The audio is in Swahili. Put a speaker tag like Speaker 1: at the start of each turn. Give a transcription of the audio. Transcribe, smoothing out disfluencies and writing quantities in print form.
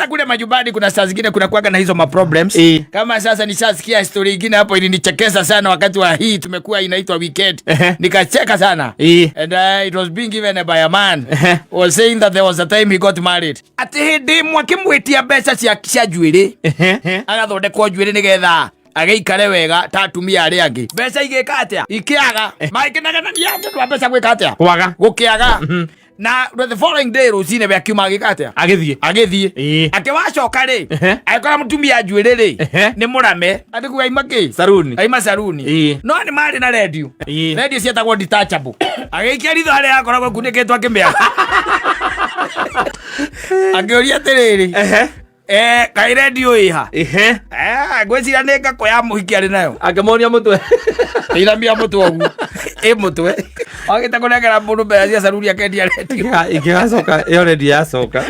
Speaker 1: hata kule majumbani kuna saa zingine kuna kuwaga na hizo problems. Kama sasa nishasikia story nyingine hapo ilinichekesha sana wakati wa hii tumekuwa inaitwa weekend. Nikacheka sana. And it was being given by a man was saying that there was a time he got married. Ati hindi mwakimwitia mbeca cia njuĩrĩ. Agathondekwo njuĩrĩ nigetha ageikare wega ta atumia arĩa angĩ. Mbeca igĩka atĩa? Ikĩaga. Maikĩnaganania mũndũ wa mbeca gwĩka atĩa? Gũkĩaga. Na the following day rũcinĩ we akiuma agĩka atĩa? Agĩthiĩ. Akĩwacoka rĩ, agĩkora mũtumia njuĩrĩ rĩ, nĩ mũrame. Ati kuga aima kĩ? Saruni. Aima saruni. No nĩ marĩ na radio. Radio cietagwo detachable. Agĩikia ritho harĩa akoragwo kunĩkĩtwo akĩmĩaga. Akĩũria atĩrĩrĩ. Kai radio iha. Gwĩcira nĩ ngako ya mũhiki arĩ nayo. Akĩmonia mũtwe. Ĩramia mũtwe ũguo. Mũtwe. Agĩta kũnengera mũndũ mbeca cia saruni akendia radio. Ingĩgacoka, ĩyo radio yacoka.